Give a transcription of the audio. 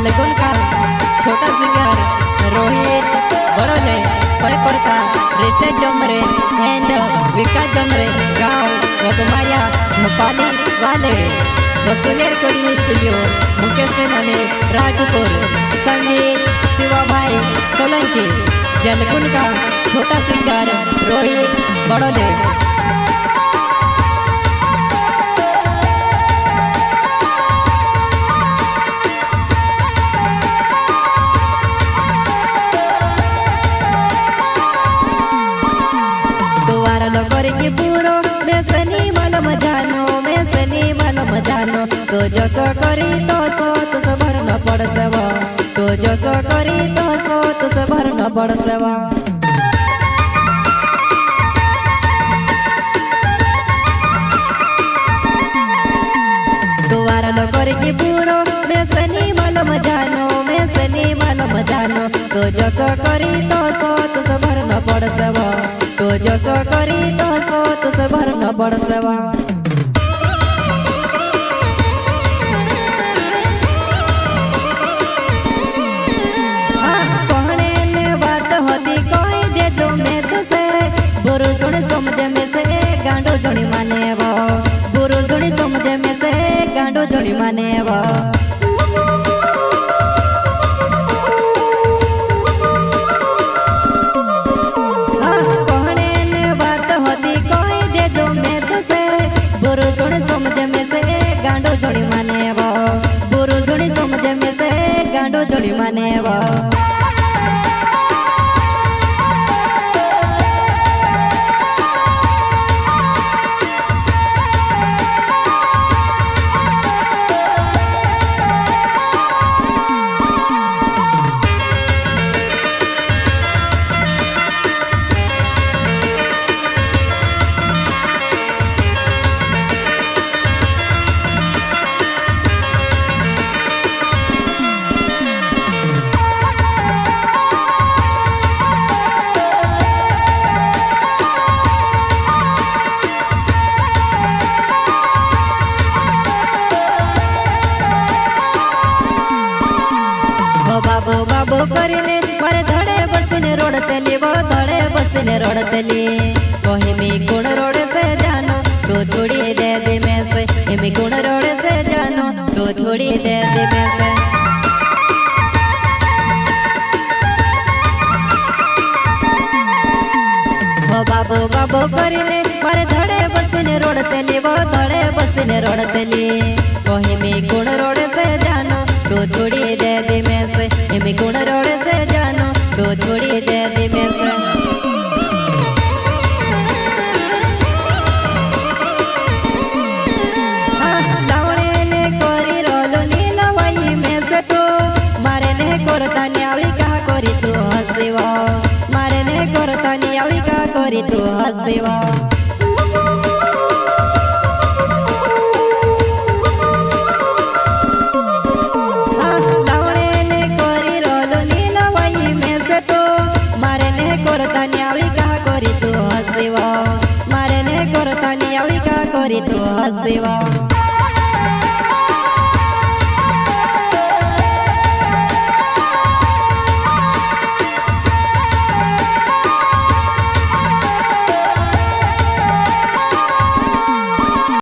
जलगुन का छोटा सिंगर रोहित बड़ोले सोय करता रितेश जोमरे एंड विकास जोमरे गांव वगमाया झोपाली वाले वसुलेर कोडिंग स्टूडियो मुकेश सेनानी राजपुर संगीत शिवा भाई सोलंकी जलगुन का छोटा सिंगर रोहित बड़ोले। करेंगे पूरो मैं सनी मलम जानो तो जसो करी तो सो तुस भर न पड़ सेवा तो जसो करी तो सो तुस भर न पड़ सेवा। दुआर लो करेंगे पूरो मैं सनी मलम जानो तो जसो करी तो सो तुस भर न पड़ सेवा तो जसो करी तो सो तुस भर न पड़ सेवा। कहने ने बात होती कोई दे दो मैं तुसे बुरु जुणी समझ में से गांडो जुणी माने वो बुरु जुणी समझ में से गांडो जुणी माने वो। बुरु जुणी समझ में से गांडो जुणी माने वो बुरु जुणी समझ में से गांडो जुणी माने वो। बाबू बाबू करीने मारे धड़े बसने रोडतली वो धड़े बसने रोडतली कोही मी गुण रोड से जानो तो छोड़ी दे दे मैं से मी गुण रोड से जानो तो छोड़ी दे दे मैं से। हो बाबू बाबू करीने मारे धड़े बसने रोडतली वो धड़े बसने रोडतली कोही मी गुण रोड से जानो तो छोड़ी दे दे मैं से मी गुण रोड से जानो तो छोड़ी दे दे मैं से। लावणे ने कोरी रोलो नीलो वही में से तो मारे ने कोरता न्यावी का कोरी तू हसीवा मारे ने कोरता न्यावी का कोरी तू हसीवा। मारे ने कोरता न्यावी का कोरी तू हसीवा।